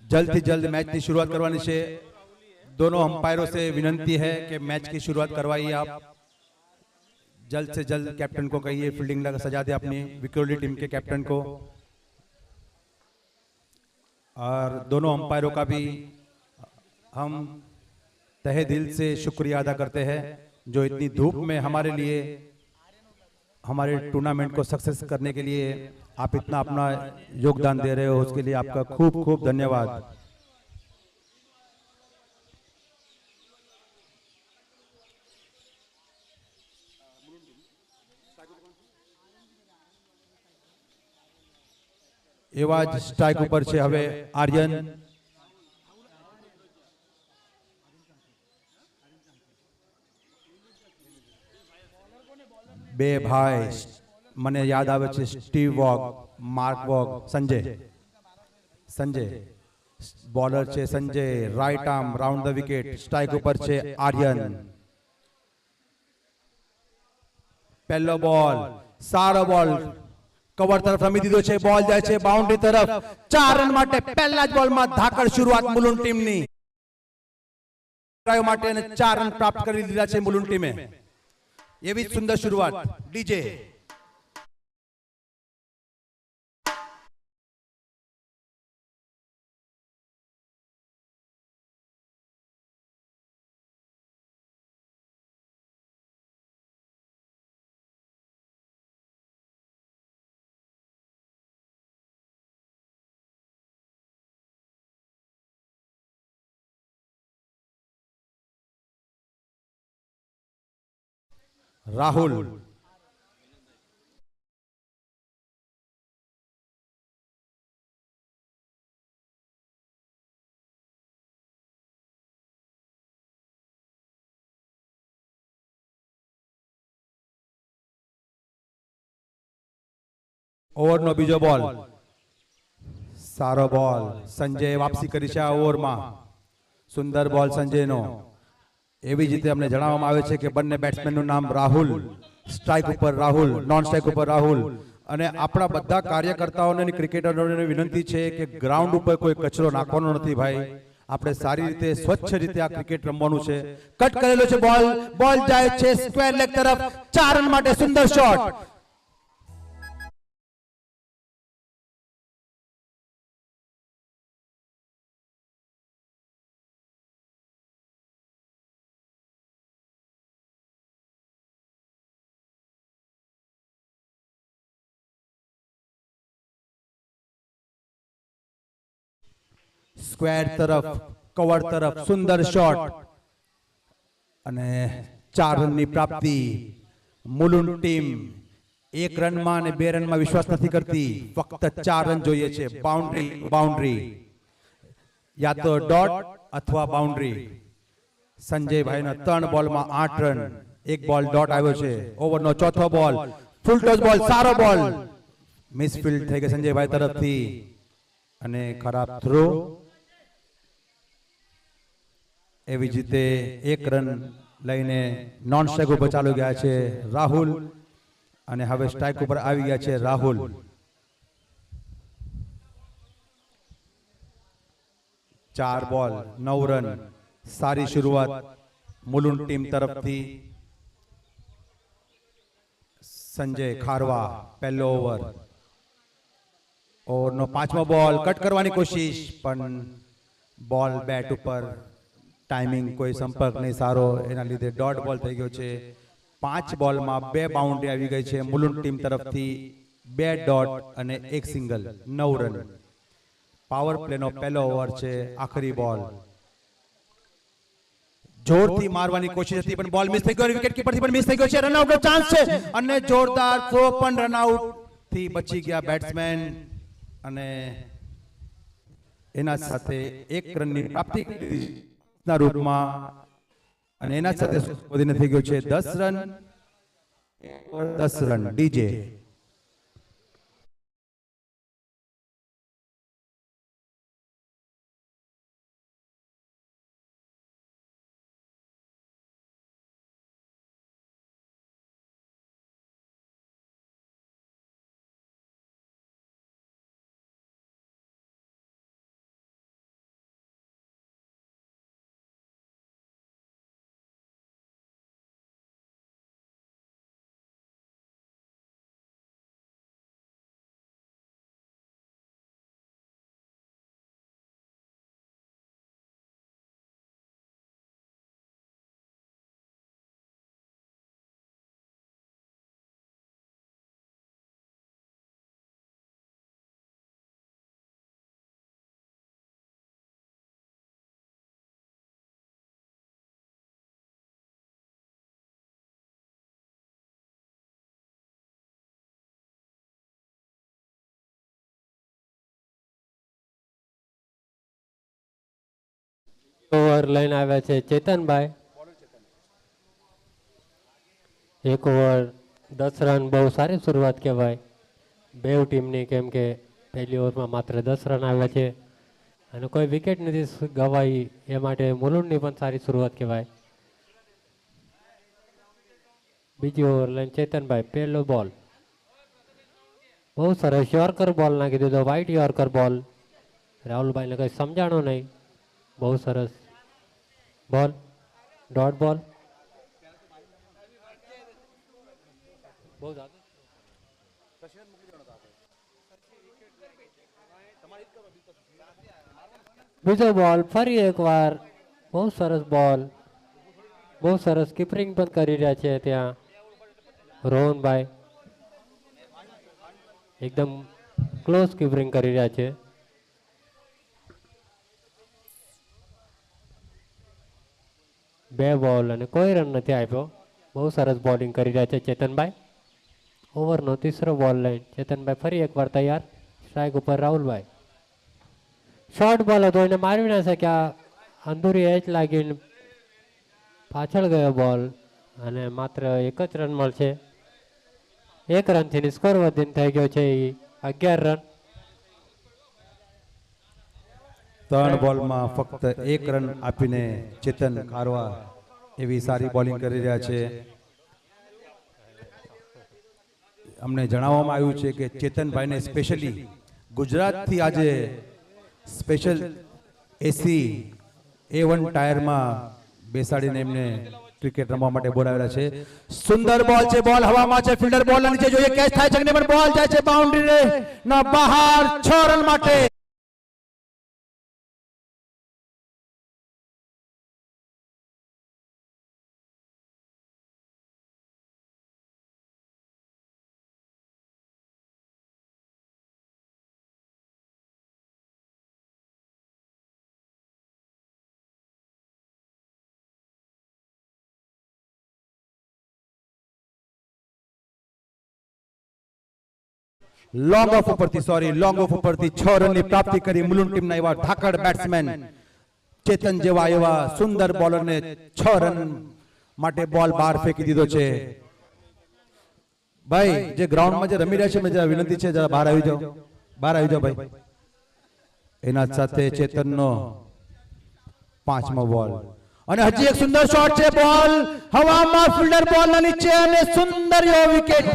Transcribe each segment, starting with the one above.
जल्द થી जल्द मैच की शुरुआत करवानी है। दोनों अंपायरों से विनंती है कि मैच की शुरुआत करवाइए आप। जल्द से जल्द कैप्टन को कहिए फील्डिंग लगा सजा दे अपनी विक्टोरिया टीम के कैप्टन को। और दोनों अंपायरों का भी हम तहे दिल से शुक्रिया अदा करते हैं जो इतनी धूप में हमारे लिए हमारे टूर्नामेंट को सक्सेस करने के लिए आप इतना अपना योगदान दे रहे हो, उसके लिए आपका खूब खूब धन्यवाद। એવા જ સ્ટ્રાઇક ઉપર છે હવે આર્યન। બે ભાઈ મને યાદ આવે છે સ્ટીવ વોગ, માર્ક વોગ, સંજય બોલર છે Sanjay, right arm round the wicket. Strike ઉપર છે આર્યન। પહેલો બોલ સારો બોલ કવર તરફ રમી દીધો છે, બોલ જાય છે બાઉન્ડ્રી તરફ। 4 રન માટે પહેલા જ બોલમાં ધાકડ શરૂઆત મુલુંડ ટીમની માટે અને 4 રન પ્રાપ્ત કરી લીધા છે મુલુંડ ટીમે। એવી સુંદર શરૂઆત ડીજે। રાહુલ ઓવરનો બીજો બોલ સારો બોલ સંજય વાપસી કરી છે આ ઓવરમાં। સુંદર બોલ સંજયનો। એવી જ રીતે અમને જણાવવામાં આવે છે કે બંને બેટ્સમેનનું નામ રાહુલ, સ્ટ્રાઇક ઉપર રાહુલ, નોન સ્ટ્રાઇક ઉપર રાહુલ। અને આપણા બધા કાર્યકર્તાઓને ક્રિકેટરોને વિનંતી છે કે ગ્રાઉન્ડ ઉપર કોઈ કચરો નાખવાનો નથી ભાઈ। આપણે સારી રીતે સ્વચ્છ રીતે આ ક્રિકેટ રમવાનું છે। કટ કરેલો છે બોલ, બોલ જાય છે સ્ક્વેર લેગ તરફ। 4 રન માટે સુંદર શોટ। સ્ક્વેર તરફ કવર તરફ સુંદર શોટ અને 4 રનની પ્રાપ્તિ। મુલુંડ ટીમ 1 રનમાં અને 2 રનમાં વિશ્વાસ નથી કરતી, ફક્ત 4 રન જોઈએ છે। બાઉન્ડ્રી યા તો ડોટ અથવા બાઉન્ડ્રી। સંજયભાઈના 3 બોલમાં 8 રન, 1 બોલ ડોટ આવ્યો છે। ઓવરનો ચોથો બોલ ફૂલ ટોસ બોલ, સારો બોલ મિસફિલ્ડ થઈ ગઈ સંજયભાઈ તરફથી અને ખરાબ થ્રો। એવી જ રીતે 1 રન લઈને નોન સ્ટ્રાઇક ઉપર ચાલુ ગયા છે રાહુલ અને હવે સ્ટ્રાઇક ઉપર આવી ગયા છે રાહુલ। 4 બોલ 9 રન, સારી શરૂઆત મુલુંડ ટીમ તરફથી। સંજય ખારવા પહેલો ઓવરનો 5મો બોલ કટ કરવાની કોશિશ પણ બોલ બેટ ઉપર टाइमिंग कोई संपर्क नहीं सारो, एना लीधे डॉट बॉल થઈ ગયો છે। 5 બોલમાં 2 બાઉન્ડરી આવી ગઈ છે મુલુંડ ટીમ તરફથી, 2 ડોટ અને 1 સિંગલ, 9 રન। પાવર પ્લેનો પહેલો ઓવર છે, આખરી બોલ જોરથી મારવાની કોશિશ હતી પણ બોલ મિસ થઈ ગયો, વિકેટ કીપરથી પણ મિસ થઈ ગયો છે। રન આઉટનો ચાન્સ છે અને જોરદાર થ્રો પણ રન આઉટ થી બચી ગયા બેટ્સમેન અને એના સાથે 1 રનની પ્રાપ્તિ ના રૂપમાં અને એના સાથે વધીને થઈ ગયો છે 10 રન ડીજે। ઓવર લઈને આવ્યા છે ચેતનભાઈ. 1 ઓવર 10 રન બહુ સારી શરૂઆત કહેવાય બેવ ટીમની, કેમ કે પહેલી ઓવરમાં માત્ર 10 રન આવ્યા છે અને કોઈ વિકેટ નથી ગવાઈ, એ માટે મુલુંડની પણ સારી શરૂઆત કહેવાય. બીજી ઓવર લઈને ચેતનભાઈ, પહેલો બોલ બહુ સરસ યોર્કર બોલ નાખી દીધો, વ્હાઇટ યોર્કર બોલ. રાહુલભાઈને કંઈ સમજાણું નહીં. બહુ સરસ બોલ, ડોટ બોલ. બહુ બીજો બોલ ફરી એકવાર, બહુ સરસ બોલ, બહુ સરસ કીપરિંગ પણ કરી રહ્યા છે ત્યાં રોહનભાઈ, એકદમ ક્લોઝ કીપરિંગ કરી રહ્યા છે. બે બોલ અને કોઈ રન નથી આપ્યો. બહુ સરસ બોલિંગ કરી રહ્યા છે ચેતનભાઈ. ઓવરનો ત્રીસો બોલ લઈને ચેતનભાઈ ફરી એકવાર તૈયાર. સ્ટ્રાઇક ઉપર રાહુલભાઈ, શોર્ટ બોલ હતો એને મારી ના શક્યા, અંદુરી એચ લાગીને પાછળ ગયો બોલ અને માત્ર એક જ રન મળશે. 1 રનથી સ્કોર વધીને થઈ ગયો છે 11 રન. 3 બોલમાં ફક્ત 1 રન આપીને ચેતન ખારવા એવી સારી બોલિંગ કરી રહ્યા છે. અમને જણાવવામાં આવ્યું છે કે ચેતનભાઈને સ્પેશિયલી ગુજરાતથી આજે સ્પેશિયલ એસી A1 ટાયરમાં બેસાડીને એમને ક્રિકેટ રમવા માટે બોલાવેલા છે. સુંદર બોલ છે, બોલ હવામાં છે, ફિલ્ડર બોલ નીચે જોઈએ કેચ થાય છે, પણ બોલ જાય છે બાઉન્ડ્રી ના બહાર, 6 રન માટે. લોંગ ઓફ ઉપરથી, સોરી, લોંગ ઓફ ઉપરથી 6 રનની પ્રાપ્તિ કરી મુલુંડ ટીમના એવા ધાકડ બેટ્સમેન ચેતન જેવા એવા સુંદર બોલરને 6 રન માટે બોલ બહાર ફેંકી દીધો છે. ભાઈ જે ગ્રાઉન્ડમાં જે રમી રહ્યા છે, મને વિનંતી છે જરા બહાર આવી જાઓ, બહાર આવી જાઓ ભાઈ. એના સાથે ચેતનનો 5મો બોલ અને હજી એક સુંદર શોટ છે, બોલ હવામાં, ફિલ્ડર બોલના નીચે અને સુંદર એવો વિકેટ.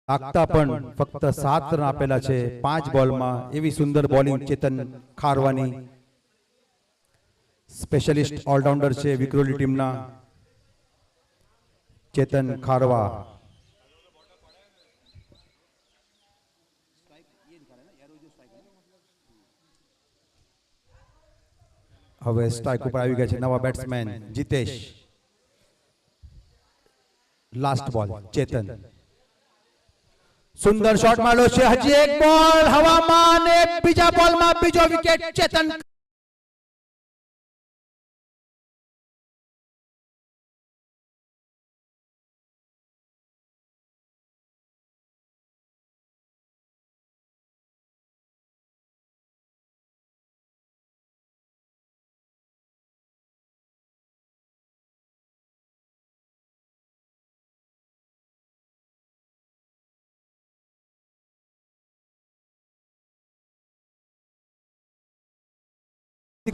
આગતા પણ ફક્ત 7 રન આપેલા છે 5 બોલમાં. એવી સુંદર બોલિંગ ચેતન ખારવાની, સ્પેશિયલિસ્ટ ઓલરાઉન્ડર છે વિક્રોલી ટીમના ચેતન ખારવા. હવે સ્ટ્રાઇક ઉપર આવી ગયા છે નવા બેટ્સમેન જીતેશ. લાસ્ટ બોલ ચેતન, સુંદર શોટ માર્યો છે, હજી એક બોલ હવામાં અને બીજા બોલમાં બીજો વિકેટ ચેતન.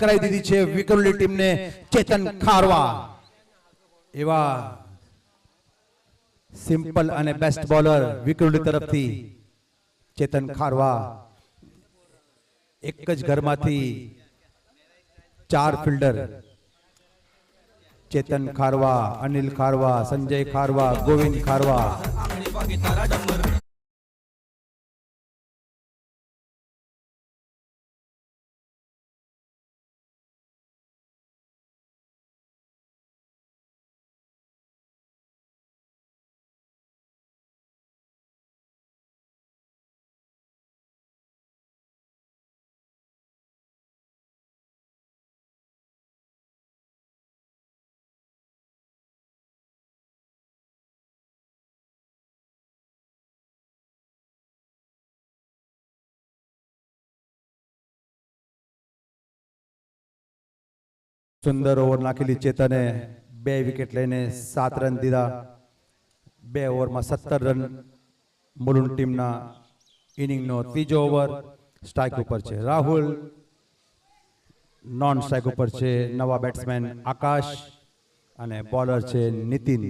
કરાવી દીધી છે વિક્રોલી ટીમને ચેતન ખારવા એવા સિમ્પલ અને બેસ્ટ બોલર વિક્રોલી તરફથી ચેતન ખારવા એક જ ઘરમાંથી 4 ફિલ્ડર ચેતન ખારવા, અનિલ ખારવા, સંજય ખારવા, ગોવિંદ ખારવા સુંદર ઓવર નાખેલી ચેતને 2 વિકેટ લઈને 7 રન દીધા. 2 ઓવરમાં 17 રન મુલુંડ ટીમના ઇનિંગનો ત્રીજો ઓવર. સ્ટ્રાઇક ઉપર છે રાહુલ, નોન સ્ટ્રાઇક ઉપર છે નવા બેટ્સમેન આકાશ અને બોલર છે નીતિન.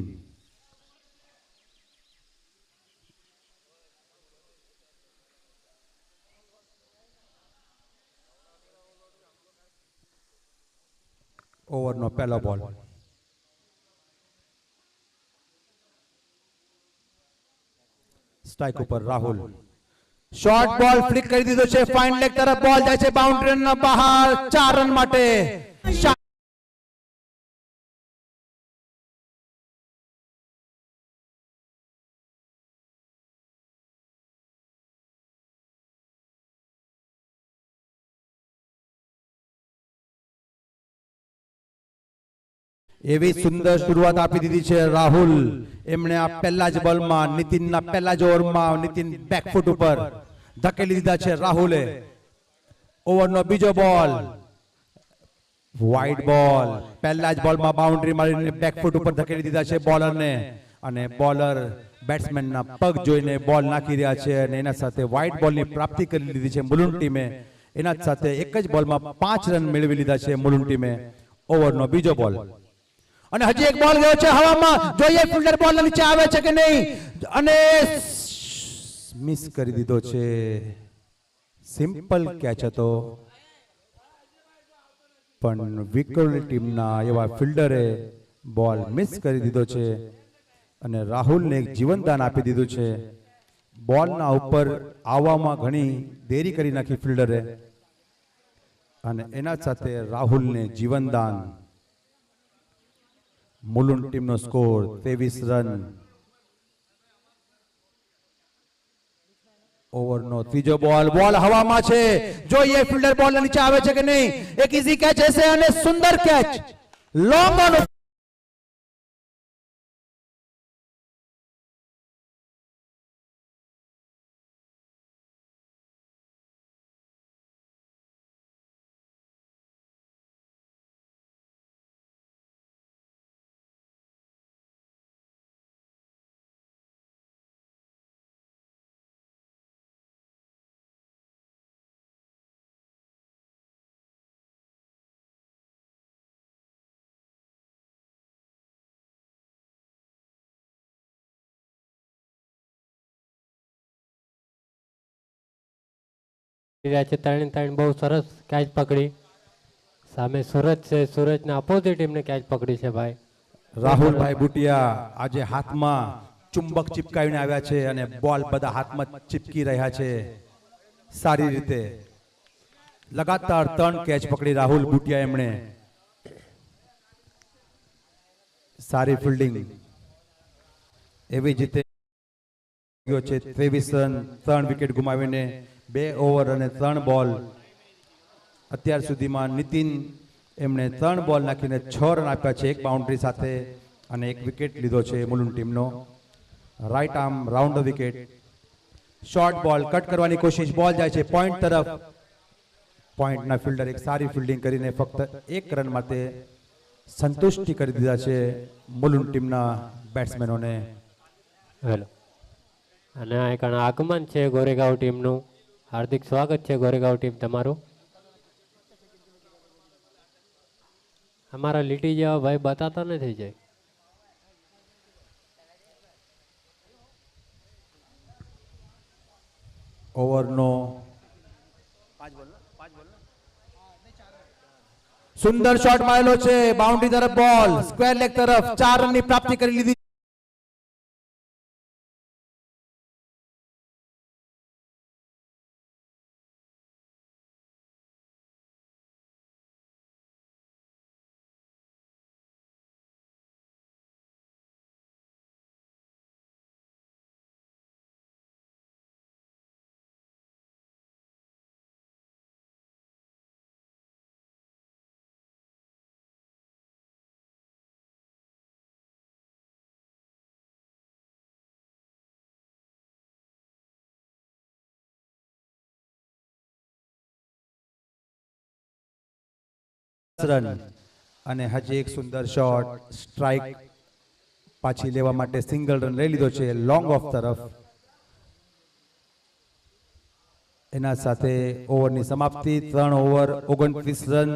ઓવરનો પહેલો બોલ. સ્ટ્રાઇક ઉપર રાહુલ. શોર્ટ બોલ ફ્લિક કરી દીધો છે ફાઇન લેગ તરફ. બોલ જાય છે બાઉન્ડ્રીના બહાર 4 રન માટે. એવી સુંદર શરૂઆત આપી દીધી છે રાહુલ. એમણે આ પહેલા જ બોલમાં નીતિનના પહેલા જ ઓવરમાં નીતિન બેકફૂટ ઉપર ધકેલી દીધા છે રાહુલે. ઓવરનો બીજો બોલ વાઇડ બોલ. પહેલા જ બોલમાં બાઉન્ડ્રી મારીને બેકફૂટ ઉપર ધકેલી દીધા છે બોલરને અને બોલર બેટ્સમેનના પગ જોઈને બોલ નાખી રહ્યા છે અને એના સાથે વાઇડ બોલની પ્રાપ્તિ કરી લીધી છે મુલુંડ ટીમે. એના જ સાથે એક જ બોલમાં 5 રન મેળવી લીધા છે મુલુંડ ટીમે. ઓવરનો બીજો બોલ અને હજી એક બોલ ગયો છે હવામાં. જોઈએ ફિલ્ડર બોલ નીચે આવે છે કે નહીં અને મિસ કરી દીધો છે. સિમ્પલ કેચ હતો પણ વિક્રોલી ટીમના એવા ફિલ્ડરે બોલ મિસ કરી દીધો છે અને રાહુલને એક જીવનદાન આપી દીધું છે. બોલના ઉપર આવવામાં ઘણી દેરી કરી નાખી ફિલ્ડરે અને એના સાથે રાહુલને જીવનદાન. મુલુંડ ટીમનો સ્કોર 23 રન. ઓવરનો ત્રીજો બોલ. બોલ હવામાં છે. જોઈએ ફિલ્ડર બોલ નીચે આવે છે કે નહીં. એક ઈઝી કેચ હશે અને સુંદર કેચ. લોંગ ઓન રહ્યા છે. 3 બહુ સરસ કેચ પકડી. સામે સુરજ છે. સુરજના અપોઝિટ ટીમને કેચ પકડી છે ભાઈ. રાહુલભાઈ બુટિયા આજે હાથમાં ચુંબક ચિપકાવીને આવ્યા છે અને બોલ બધા હાથમાં ચિપકી રહ્યા છે સારી રીતે. લગાતાર 3 કેચ પકડી રાહુલ બુટિયા. એમણે સારી ફિલ્ડિંગ. એવી જ રીતે ગયો છે 23 રન 3 વિકેટ ગુમાવીને 2 ઓવર અને 3 બોલ. અત્યાર સુધીમાં નીતિન એમણે 3 બોલ નાખીને 6 રન આપ્યા છે એક બાઉન્ડ્રી સાથે અને 1 વિકેટ લીધો છે મુલુંડ ટીમનો. Right arm round the wicket. Short બોલ કટ કરવાની કોશિશ. બોલ જાય છે પોઈન્ટ તરફ. પોઈન્ટના ફિલ્ડર એક સારી ફિલ્ડિંગ કરીને ફક્ત 1 રન માટે સંતુષ્ટિ કરી દીધા છે મુલુંડ ટીમના બેટ્સમેનોને. હેલો અને આ એક આગમન છે ગોરેગાંવ ટીમનું. હાર્દિક સ્વાગત છે ગોરેગાંવ ટીમ તમારું. અમારા લીટી જેવા ભાઈ બતાતા નથી જાય. ઓવરનો સુંદર શોટ મારેલો છે, બાઉન્ડ્રી તરફ બોલ, સ્ક્વેર લેગ તરફ 4 રનની પ્રાપ્તિ કરી લીધી. રન અને હજી એક સુંદર શોટ, સ્ટ્રાઇક પાછી લેવા માટે સિંગલ રન લઈ લીધો છે લોંગ ઓફ તરફ. એના સાથે ઓવરની સમાપ્તિ, 3 ઓવર 29 રન.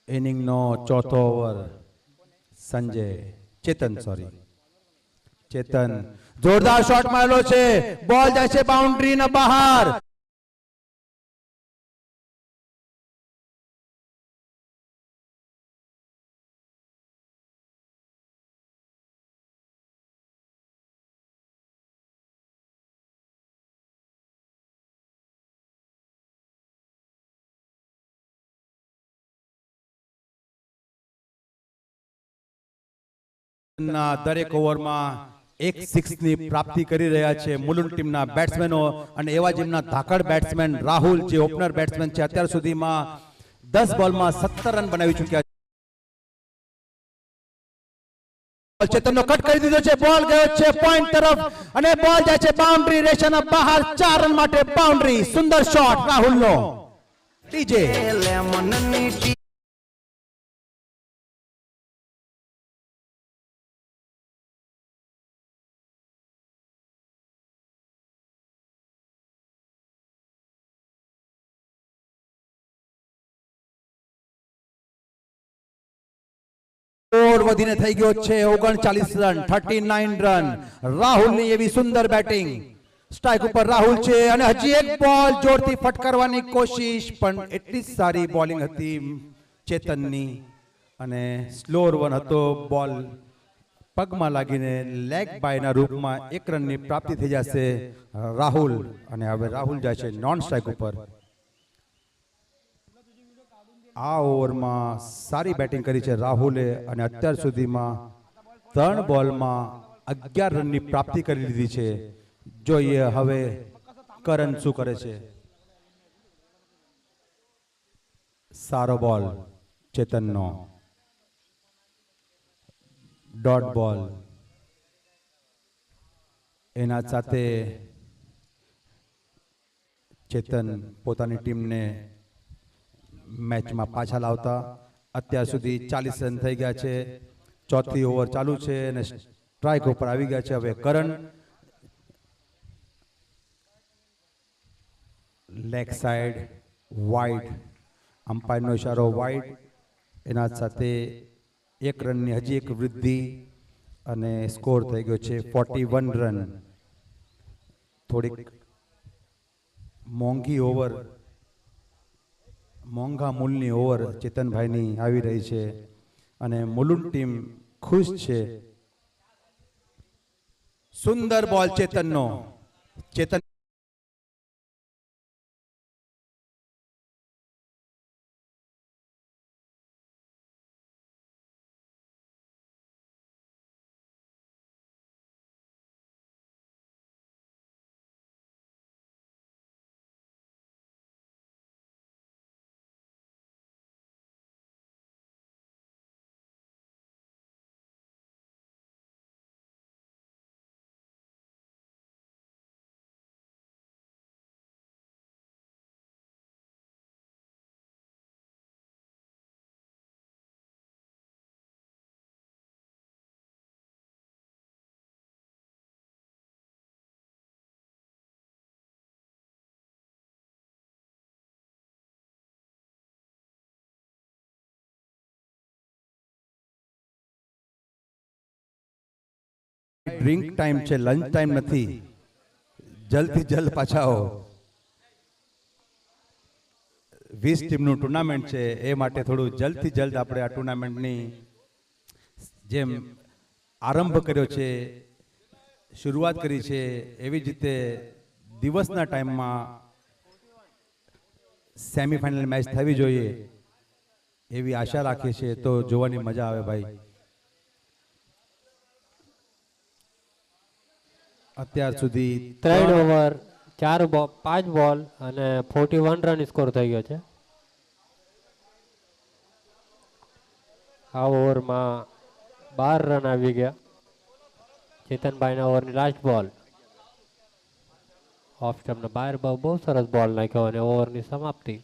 ઇનિંગનો ચોથો ઓવર, ચેતન જોરદાર શોટ મારેલો છે, બોલ જાય છે બાઉન્ડ્રી ના બહાર. ના દરેક ઓવરમાં એક સિક્સની પ્રાપ્તિ કરી રહ્યા છે મુલુંડ ટીમના બેટ્સમેનો, અને એવા જેમના ધાકડ બેટ્સમેન રાહુલ, જે ઓપનર બેટ્સમેન છે, અત્યાર સુધીમાં 10 બોલમાં 17 રન બનાવી ચૂક્યા છે. ચેતનનો કટ કરી દીધો છે, બોલ ગયો છે પોઈન્ટ તરફ અને બોલ જાય છે બાઉન્ડ્રી રેખાના બહાર. 4 રન માટે બાઉન્ડ્રી. સુંદર શોટ રાહુલનો. ડીજે સ્કોર વધીને થઈ ગયો છે 39 રન, 39 રન. રાહુલની એવી સુંદર બેટિંગ. સ્ટ્રાઇક ઉપર રાહુલ છે અને હજી એક બોલ જોરથી ફટકારવાની કોશિશ, પણ એટલી સારી બોલિંગ હતી ચેતનની અને સ્લોર વન હતો. બોલ પગમાં લાગીને લેગ બાયના રૂપમાં 1 રનની પ્રાપ્તિ થઈ જશે રાહુલ, અને હવે રાહુલ જાય છે નોન સ્ટ્રાઇક ઉપર. આ ઓવરમાં સારી બેટિંગ કરી છે રાહુલે અને અત્યાર સુધીમાં 3 બોલમાં 11 રનની પ્રાપ્તિ કરી લીધી છે. જોઈએ હવે કરણ શું કરે છે. સારો બોલ ચેતનનો, ડોટ બોલ. એના સાથે ચેતન પોતાની ટીમને મેચમાં પાછા લાવતા અત્યાર સુધી 40 રન થઈ ગયા છે. ચોથી ઓવર ચાલુ છે અને સ્ટ્રાઇક ઉપર આવી ગયા છે હવે કરણ. લેગ સાઈડ વાઇડ, અમ્પાયરનો ઇશારો વાઇડ. એના સાથે 1 રનની હજી એક વૃદ્ધિ અને સ્કોર થઈ ગયો છે 41 રન. થોડીક મોંઘા મૂલની ઓવર ચેતનભાઈની આવી રહી છે અને મુલુંડ ટીમ ખુશ છે. સુંદર બોલ ચેતનનો. ચેતન ડ્રિંક ટાઈમ છે, લંચ ટાઈમ નથી. જલ્દથી જલ્દ પાછા આવો. 20 ટીમનું ટુર્નામેન્ટ છે, એ માટે થોડું જલ્દથી જલ્દ આપણે આ ટુર્નામેન્ટની જેમ આરંભ કર્યો છે, શરૂઆત કરી છે, એવી જ રીતે દિવસના ટાઈમમાં સેમીફાઇનલ મેચ થવી જોઈએ એવી આશા રાખીએ છીએ, તો જોવાની મજા આવે ભાઈ. અત્યાર સુધી 3 ઓવર 5 બોલ અને 41 રન સ્કોર થઈ ગયો છે. આ ઓવરમાં 12 રન આવી ગયા. ચેતનભાઈના ઓવરની લાસ્ટ બોલ ઓફ સ્ટમ્પના બહાર બહુ સરસ બોલ નાખ્યો અને ઓવરની સમાપ્તિ.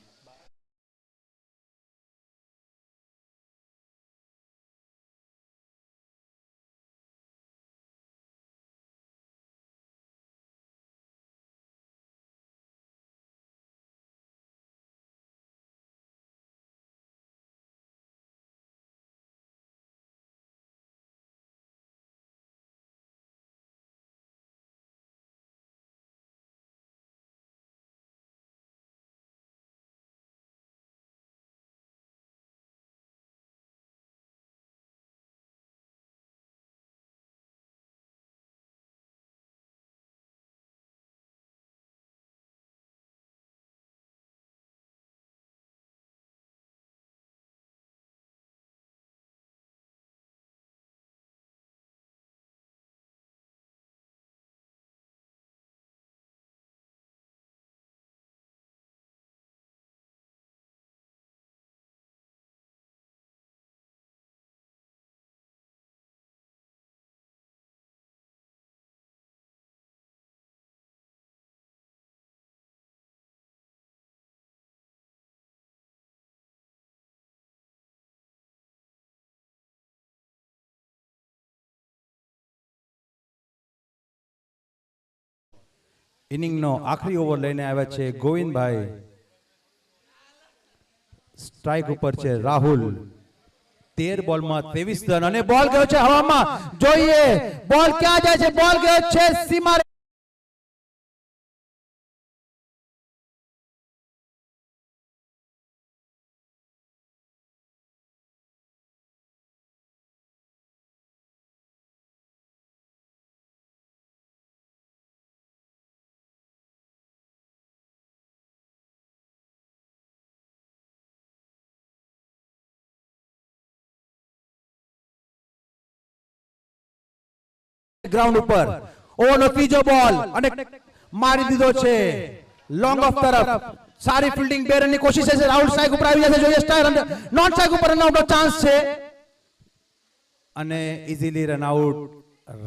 ઇનિંગનો આખરી ઓવર લઈને આવ્યા છે ગોવિંદભાઈ. સ્ટ્રાઇક ઉપર છે રાહુલ. 13 બોલમાં 23 રન અને બોલ ગયો છે હવામાં. જોઈએ બોલ ક્યાં જાય છે. બોલ ગયો છે સીમા. ગ્રાઉન્ડ ઉપર ઓવરનો ત્રીજો બોલ અને મારી દીધો છે લોંગ ઓફ તરફ. સારી ફિલ્ડિંગ, 2 રનની કોશિશ છે. રાહુલ સ્ટ્રાઇક ઉપર આવી જશે. જોઈએ સ્ટ્રાઇક નોન સ્ટ્રાઇક ઉપર રન આઉટનો ચાન્સ છે અને ઇઝીલી રન આઉટ.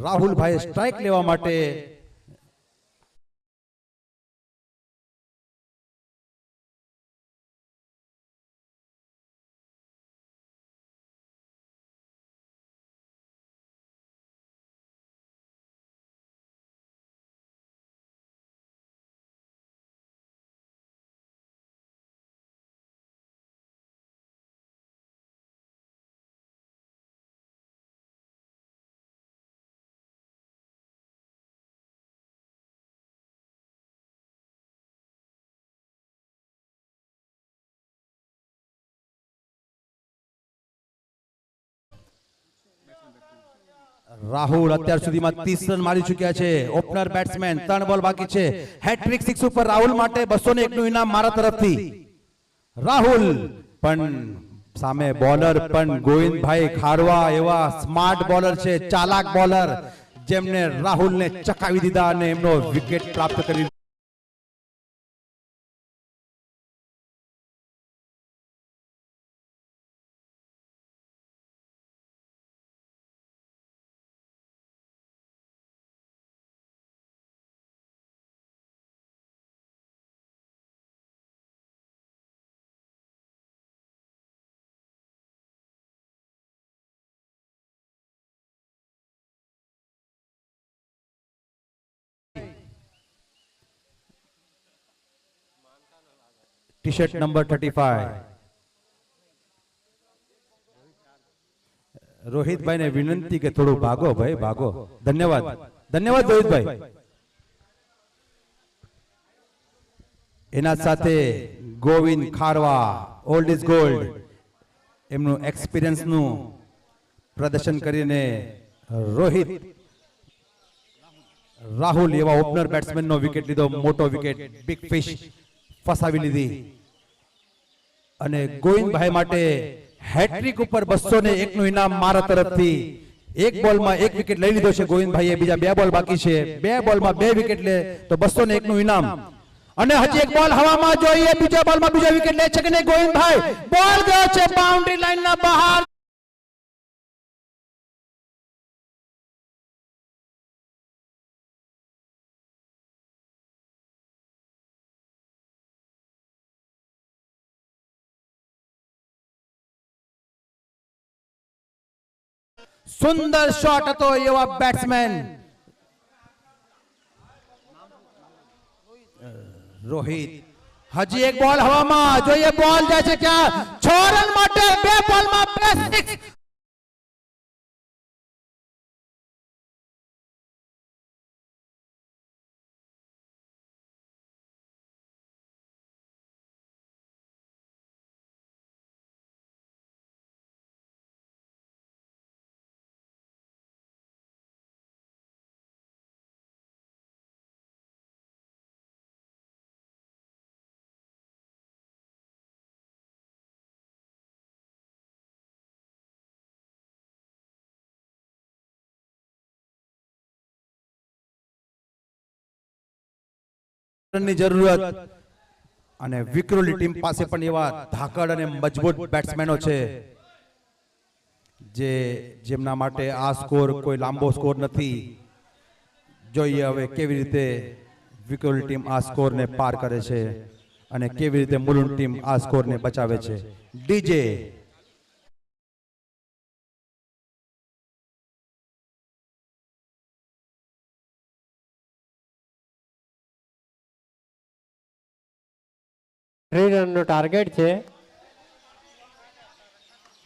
રાહુલભાઈ સ્ટ્રાઇક લેવા માટે રાહુલ અત્યાર સુધીમાં 30 રન મારી ચૂક્યા છે. ઓપનર બેટ્સમેન, 3 બોલ બાકી છે. હેટ્રિક 6 ઉપર રાહુલ માટે 201 નું ઇનામ મારા તરફથી. રાહુલ પણ સામે બોલર પણ ગોવિંદભાઈ ખારવા એવા સ્માર્ટ બોલર છે, ચાલાક બોલર, જેમને રાહુલને ચકાવી દીધા અને એમનો વિકેટ પ્રાપ્ત કરી. ટી-શર્ટ નંબર 35 રોહિતભાઈ ને વિનંતી કે થોડું ભાગો ભાઈ ભાગો. ધન્યવાદ ધન્યવાદ રોહિતભાઈ. એના સાથે ગોવિંદ ખારવા ઓલ્ડ ઇઝ ગોલ્ડ એમનું એક્સપિરિયન્સ નું પ્રદર્શન કરીને રોહિત રાહુલ એવા ઓપનર બેટ્સમેન નો વિકેટ લીધો. મોટો વિકેટ, બિગ ફિશ ફસાવી લીધી. અને ગોવિંદભાઈ માટે હેટ્રિક ઉપર 201 નું ઇનામ મારા તરફથી. એક બોલમાં એક વિકેટ લઈ લીધો છે ગોવિંદભાઈએ. બીજા 2 બોલ બાકી છે. 2 બોલમાં 2 વિકેટ લે તો 201 નું ઇનામ. અને હજી એક બોલ હવામાં જોઈએ. બીજા બોલમાં બીજો વિકેટ લે છે કે નહીં ગોવિંદભાઈ? બોલ ગયો છે બાઉન્ડ્રી લાઈન ના બહાર. સુંદર શોટ હતો એવા બેટ્સમેન રોહિત. હજી એક બોલ હવામાં જોઈએ. બોલ જાય છે ક્યાં? 6 રન માટે 2 બોલમાં 2 સિક્સ. રનની જરૂરત. અને વિક્રોલી ટીમ પાસે પણ એવા ધાકડ અને મજબૂત બેટ્સમેનો છે જેમના માટે આ સ્કોર કોઈ લાંબો સ્કોર નથી. જોઈએ હવે કેવી રીતે વિક્રોલી ટીમ આ સ્કોરને પાર કરે છે અને કેવી રીતે મુલુંડ ટીમ આ સ્કોરને બચાવે છે. ડીજે થ્રી રનનો ટાર્ગેટ છે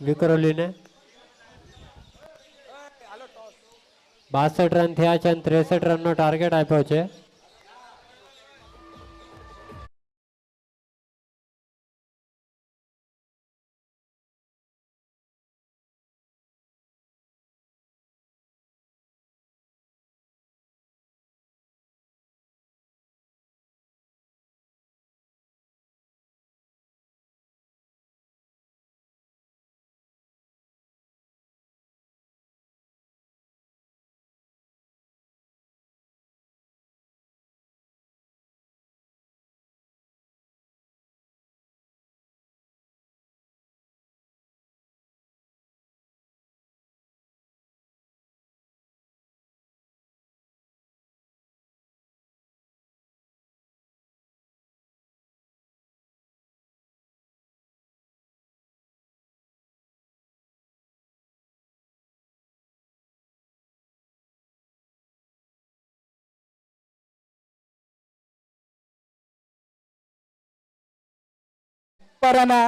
વિક્રોલીને. 62 રન થયા છે અને 63 રનનો ટાર્ગેટ આપ્યો છે. પર અને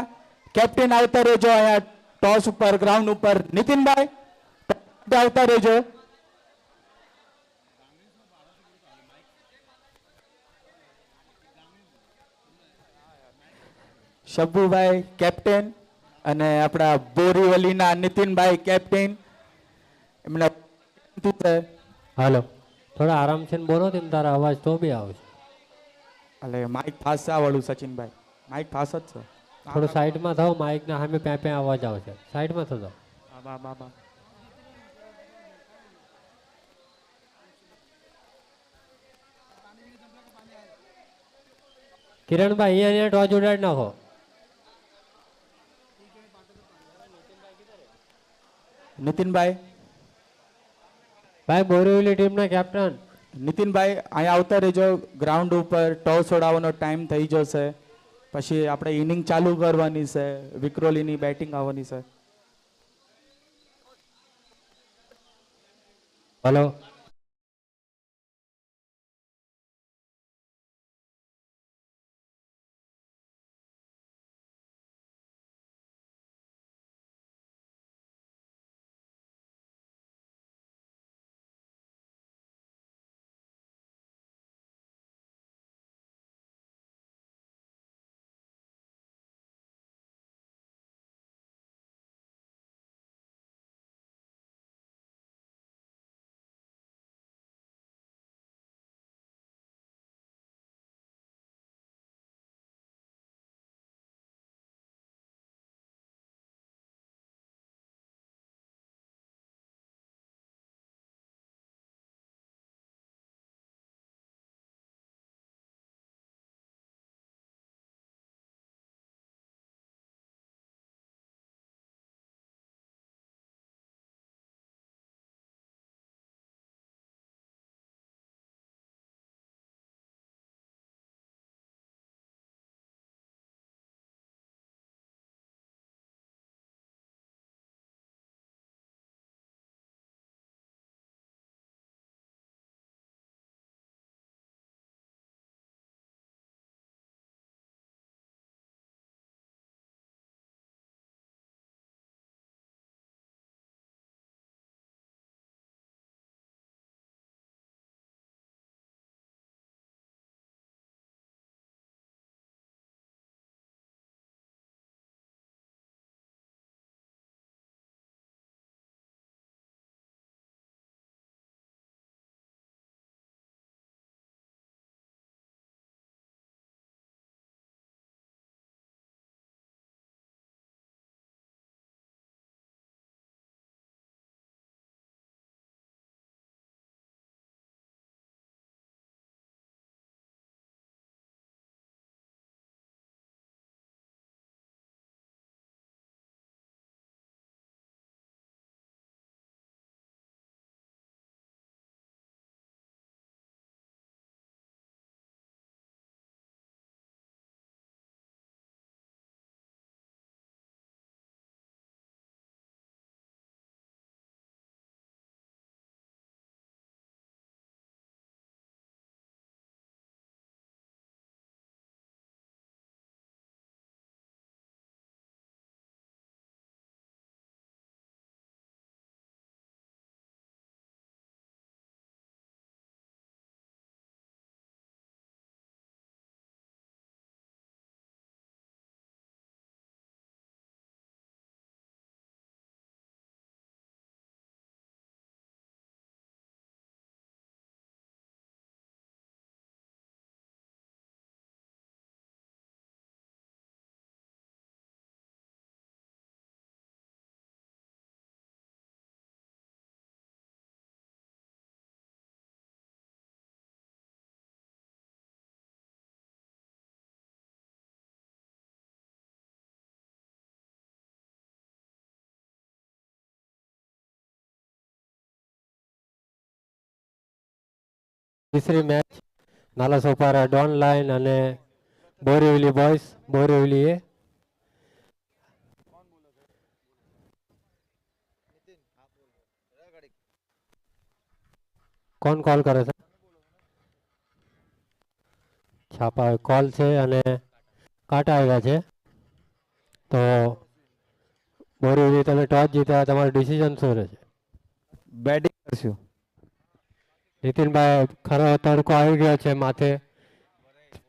કેપ્ટન આવતા રહેજો અહીંયા ટોસ ઉપર ગ્રાઉન્ડ ઉપર. નીતિનભાઈ આવતા રહેજો. શબ્બુભાઈ કેપ્ટન અને આપણા બોરીવલીના નીતિનભાઈ કેપ્ટન. એમના હાલો થોડા આરામથી બોલો તેમ તારા અવાજ તો બી આવશે. એટલે માઇક ફાસ્ટ છે વાળું સચિનભાઈ. માઇક ફાસ્ટ જ છે. થોડું સાઈડમાં થાવ. માઇકના સામે પ્યાં પ્યાં અવાજ આવશે. સાઈડમાં થતો. બા કિરણભાઈ અહીંયા ટોચ ઉડાડી નાખો. નીતિનભાઈ ભાઈ બોરીવલી ટીમના કેપ્ટન નીતિનભાઈ અહીંયા આવતા રહેજો ગ્રાઉન્ડ ઉપર. ટોસ ઉડાવવાનો ટાઈમ થઈ જશે. પછી આપણે ઇનિંગ ચાલુ કરવાની છે. વિક્રોલીની બેટિંગ આવવાની છે. હલો ત્રીસરી મેચ નાલા સોપારા ડોન લાઇન અને બોરીવલી બોયઝ. બોરીવલી એ કોણ કોલ કરે છે? છાપા કોલ છે અને કાંટા આવ્યા છે. તો બોરીવલી તમે ટોસ જીત્યા, તમારું ડિસિઝન શું રહેશે? બેટિંગ કરશું. નીતિનભાઈ, ખરો તડકો આવી ગયો છે માથે.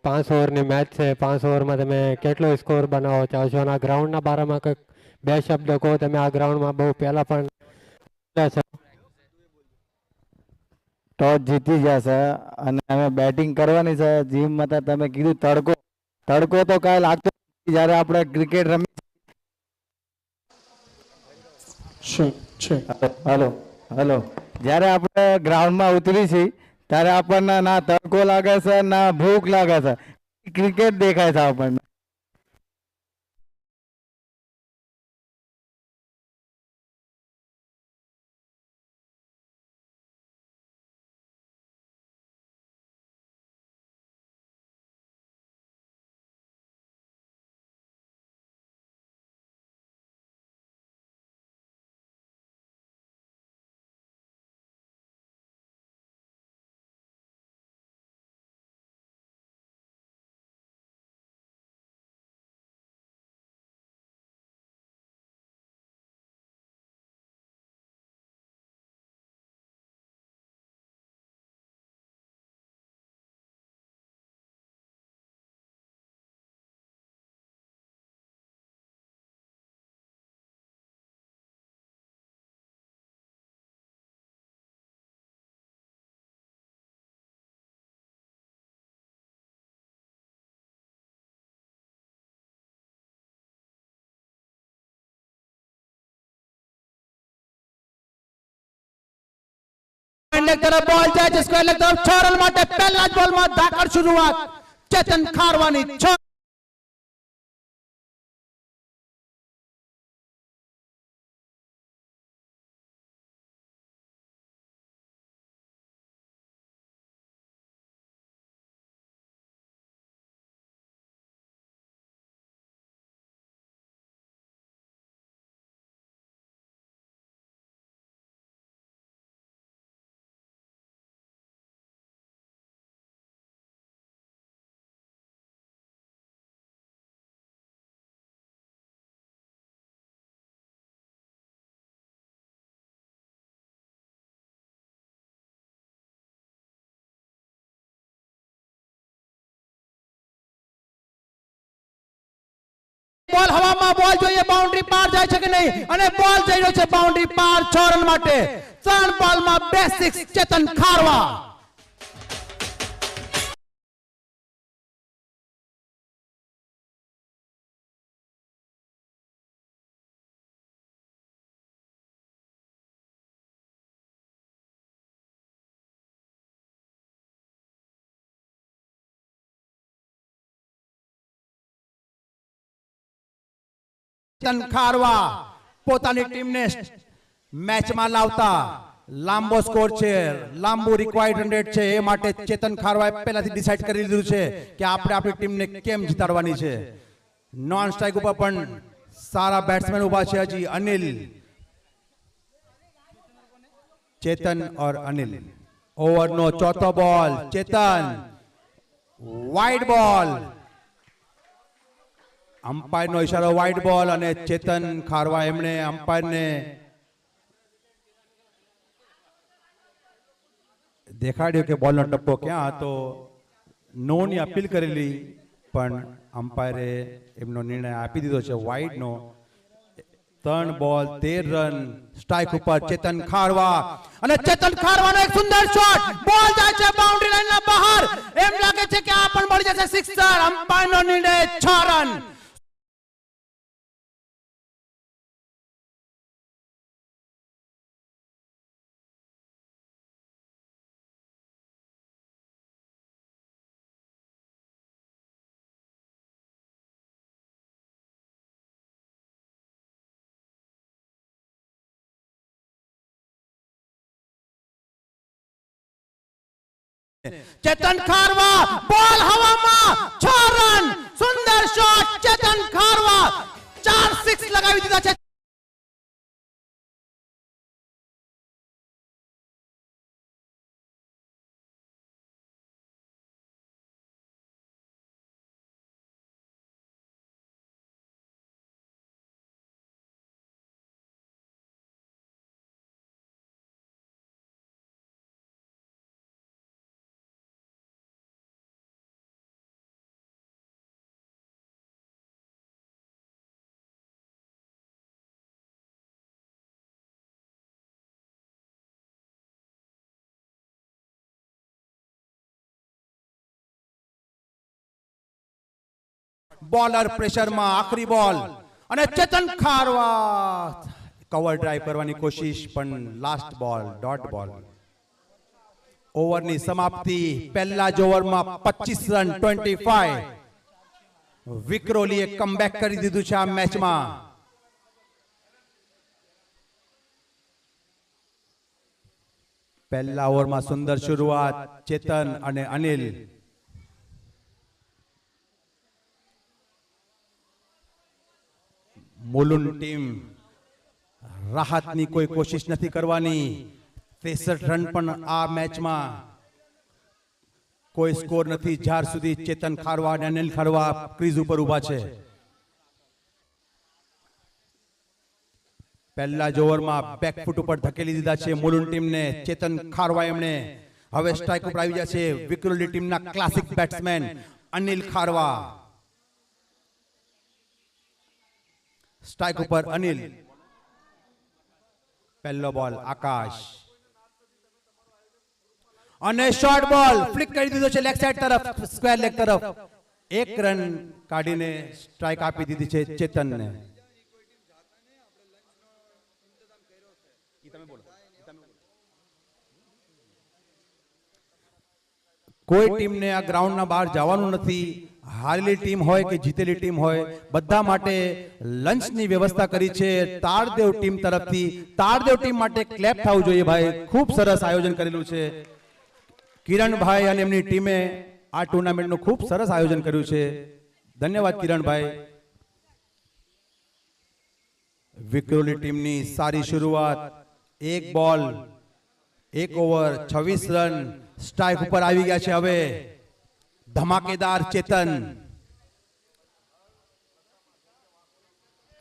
5 ઓવરની મેચ છે. 5 ઓવરમાં તમે કેટલો સ્કોર બનાવો ચાહો છો? અને આ ગ્રાઉન્ડના બારામાં કંઈક 2 શબ્દ કહો. તમે આ ગ્રાઉન્ડમાં બહુ પહેલા પણ રમ્યા છો. ટોસ જીતી જશે અને અમે બેટિંગ કરવાની છે. જીમમાં તો તમે કીધું તડકો, તડકો તો કાંઈ લાગતો નથી જ્યારે આપણે ક્રિકેટ રમી. હલો હલો, જ્યારે આપણે ગ્રાઉન્ડમાં ઉતરી છીએ ત્યારે આપણને ના તડકો લાગે છે ના ભૂખ લાગે છે, ક્રિકેટ દેખાય છે આપણને. તરફ બોલ જાય છે, સ્ક્વેર લેગ તરફ 6 રન માટે પહેલા જ બોલમાં ધાકડ શરૂઆત ચેતન ખારવાની 6. બોલ હવામાં, બોલ જોઈએ બાઉન્ડ્રી પાર જાય છે કે નહીં, અને બોલ જઈ રહ્યો છે બાઉન્ડ્રી પાર 6 રન માટે. 3 બોલમાં 2 સિક્સ ચેતન ખારવા. ચેતન ખારવા પોતાની ટીમને મેચમાં લાવતા લાંબો સ્કોર છે, લાંબુ રિક્વાયર્ડ રન રેટ છે, એ માટે ચેતન ખારવાએ પહેલાથી ડિસાઈડ કરી લીધું છે કે આપણે આપણી ટીમને કેમ જીતાડવાની છે. નોન સ્ટ્રાઇક ઉપર પણ સારા બેટ્સમેન ઉભા છે હજી. અનિલ, ચેતન और અનિલ. ઓવરનો ચોથો બોલ, ચેતન વાઇડ બોલ. અમ્પાયરનો ઈશારો વાઇડ બોલ, અને ચેતન ખારવા એમણે અમ્પાયરને દેખાડ્યું કે બોલનો ટપ્પો ક્યાં હતો. નોની અપીલ કરેલી પણ અમ્પાયરે એમનો નિર્ણય આપી દીધો છે વાઇડનો. 3 બોલ 13 રન સ્ટ્રાઇક ઉપર ચેતન ખારવા, અને ચેતન ખારવાનો એક સુંદર શોટ. બોલ જાય છે બાઉન્ડ્રી લાઇનના બહાર. એમ લાગે છે કે આ પણ મળી જશે સિક્સર. અમ્પાયરનો નિર્ણય 6 રન. ચેતન ખારવા બોલ હવામાં 6 રન સુંદર શોટ ચેતન ખારવા 4 6 લગાવી દીધા છે બોલર પ્રેશરમાં આખરી બોલ અને ચેતન ખારવા કવર ડ્રાઈવ કરવાની કોશિશ પણ લાસ્ટ બોલ ડોટ બોલ ઓવરની સમાપ્તિ પહેલા જ ઓવરમાં 25 રન 25 વિક્રોલીએ કમબેક કરી દીધું છે આ મેચમાં પહેલા ઓવરમાં સુંદર શરૂઆત ચેતન અને અનિલ મુલુંડ ટીમ રાહતની કોઈ કોશિશ નથી કરવાની 63 રન પણ આ મેચમાં કોઈ સ્કોર નથી જ્યાર સુધી ચેતન ખારવા અને અનિલ ખારવા ક્રીઝ ઉપર ઊભા છે પહેલા જ ઓવરમાં બેકફૂટ ઉપર ધકેલી દીધા છે મુલુંડ ટીમને ચેતન ખારવા એમણે હવે સ્ટ્રાઇક ઉપર આવી ગયા છે વિક્રોલી ટીમના ક્લાસિક બેટ્સમેન અનિલ ખારવા સ્ટ્રાઇક ઉપર અનિલ પહેલો બોલ આકાશ અને શોર્ટ બોલ ફ્લિક કરી દીધો છે લેગ સાઈડ તરફ સ્ક્વેર લેગ તરફ 1 રન કાઢીને સ્ટ્રાઇક આપી દીધી છે ચેતનને કોઈ ટીમને આ ગ્રાઉન્ડના બહાર જવાનું નથી હારેલી ટીમ હોય કે જીતેલી ટીમ હોય બધા માટે લંચની વ્યવસ્થા કરી છે તાળદેવ ટીમ તરફથી તાળદેવ ટીમ માટે ક્લેપ થવું જોઈએ ભાઈ ખૂબ સરસ આયોજન કરેલું છે કિરણભાઈ અને એમની ટીમે આ ટુર્નામેન્ટનું ખૂબ સરસ આયોજન કર્યું છે ધન્યવાદ કિરણભાઈ વિક્રોલી ટીમની સારી શરૂઆત 1 બોલ 1 ઓવર 26 રન સ્ટ્રાઇક ઉપર આવી ગયા છે હવે ધમાકેદાર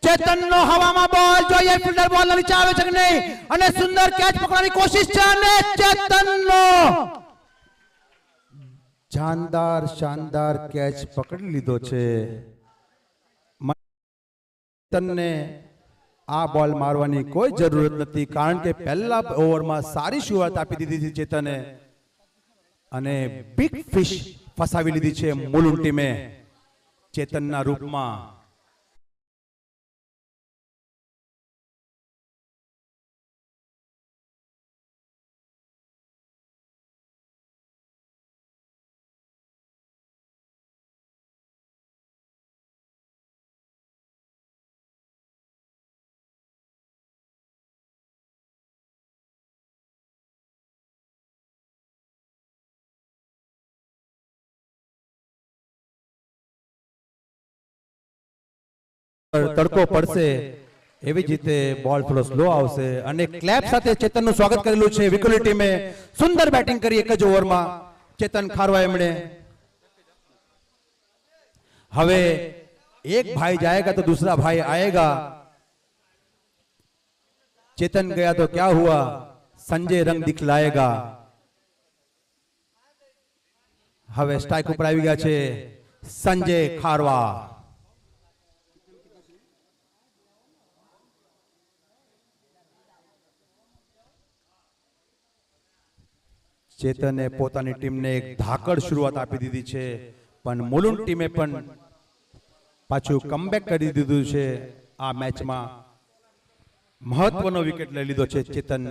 ચેતનનો હવામાં બોલ જોઈએ ફિલ્ડર બોલ નીચે આવે છે કે નહીં અને સુંદર કેચ પકડવાની કોશિશ છે અને ચેતનનો શાનદાર કેચ પકડી લીધો છે ચેતનને આ બોલ મારવાની કોઈ જરૂરત નથી કારણ કે પહેલા ઓવરમાં સારી શરૂઆત આપી દીધી હતી ચેતને અને બિગ ફિશ ફસાવી લીધી છે મુલુંડ ટીમે ચેતનના રૂપમાં તડકો પડશે એવી જ રીતે બોલ થોડો સ્લો આવશે અને ક્લેપ સાથે ચેતનનું સ્વાગત કરેલું છે વિક્રોલી ટીમે સુંદર બેટિંગ કરી એક જ ઓવરમાં ચેતન ખારવા એમણે હવે એક ભાઈ जाएगा तो दूसरा भाई आएगा चेतन गया तो क्या हुआ संजय रंग दिखलाएगा હવે સ્ટ્રાઇક ઉપર આવી ગયા છે સંજય ખારવા ચેતને પોતાની ટીમને એક ધાકડ શરૂઆત આપી દીધી છે પણ મુલુંડ ટીમે પણ પાછું કમબેક કરી દીધું છે આ મેચમાં મહત્વનો વિકેટ લઈ લીધો છે ચેતન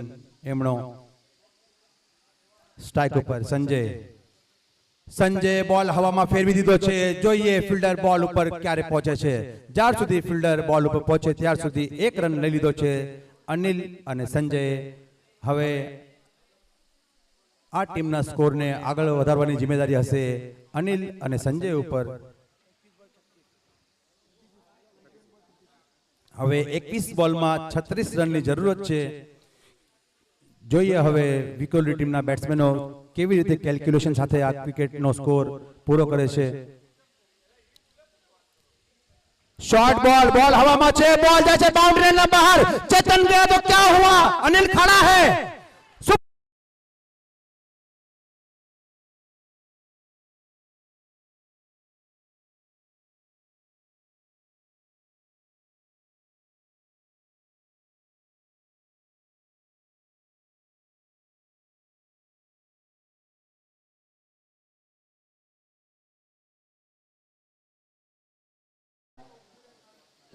એમનો સ્ટ્રાઇક ઉપર સંજય બોલ હવામાં ફેરવી દીધો છે જોઈએ ફિલ્ડર બોલ ઉપર ક્યારે પહોંચે છે જ્યાર સુધી ફિલ્ડર બોલ ઉપર પહોંચે ત્યાર સુધી 1 રન લઈ લીધો છે અનિલ અને સંજય હવે આ ટીમના સ્કોરને આગળ વધારવાની જિમ્મેદારી હશે અનિલ અને સંજય ઉપર. હવે 21 બોલમાં 36 રનની જરૂરત છે. જોઈએ હવે વિક્રોલી ટીમના બેટ્સમેનો કેવી રીતે કેલ્ક્યુલેશન સાથે આ ક્રિકેટનો સ્કોર પૂરો કરે છે. शॉर्ट बॉल, बॉल हवा में छे, बॉल जैसे बाउंड्री लाइन बाहर, चेतन गया तो क्या हुआ, अनिल खड़ा है.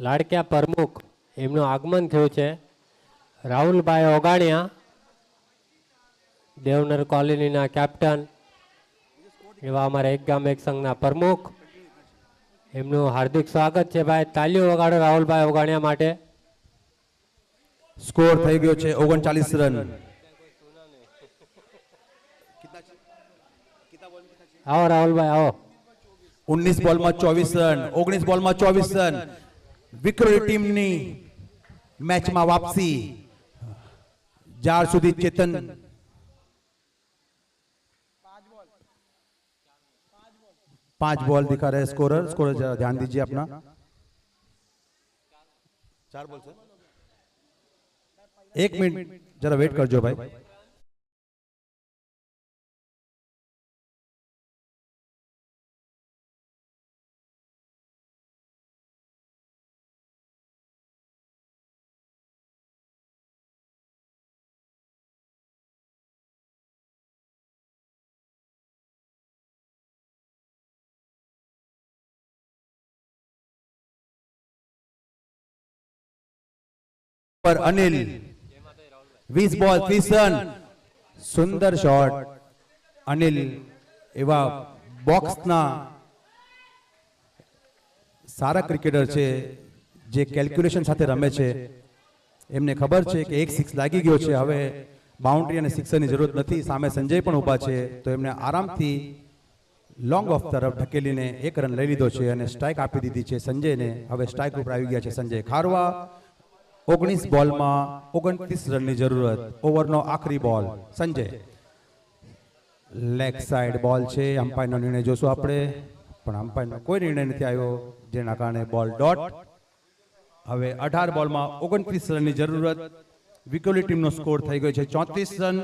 લાડક્યા પ્રમુખ એમનું આગમન થયું છે. રાહુલભાઈ ઓગાણિયા, દેવનર કોલોનીના કેપ્ટન, એવા અમારા એક ગામ એક સંઘના પ્રમુખ, એમનું હાર્દિક સ્વાગત છે. ભાઈ તાલીઓ વગાડો રાહુલભાઈ ઓગાણિયા માટે. સ્કોર થઈ ગયો છે 39 રન. આવો રાહુલભાઈ આવો. 19 બોલમાં 24 રન, 19 બોલમાં 24 રન. વિક્રોલી ટીમની મેચમાં વાપસી. જ્યાર સુધી ચેતન 5 बॉल दिखा रहे स्कोरर. स्कोरर जरा ध्यान दीजिए अपना. 4 बॉल सर. 1 मिनट जरा वेट करजो भाई. पर अनिल 20 बॉल 30 रन. सुंदर शॉट. अनिल एवा बॉक्सना सारा क्रिकेटर છે જે કેલ્ક્યુલેશન સાથે રમે છે. એમને ખબર છે કે એક સિક્સ લાગી ગયો છે, હવે બાઉન્ડ્રી અને સિક્સરની જરૂરત નથી. સામે સંજય પણ ઊભા છે, તો એમને આરામથી લોંગ ઓફ તરફ ઢકેલીને 1 રન લઈ લીધો છે અને સ્ટ્રાઇક આપી દીધી છે સંજયને. હવે સ્ટ્રાઇક ઉપર આવી ગયા છે સંજય ખારવા. 19 બોલમાં 29 રનની જરૂરત. ઓવરનો આખરી બોલ. સંજય લેગ સાઈડ બોલ છે. અમ્પાયરનો નિર્ણય જોશું આપણે, પણ અમ્પાયરનો કોઈ નિર્ણય નથી આવ્યો, જેના કારણે બોલ ડોટ. હવે 18 બોલમાં 29 રનની જરૂરત. વિક્રોલી ટીમનો સ્કોર થઈ ગયો છે 34 રન.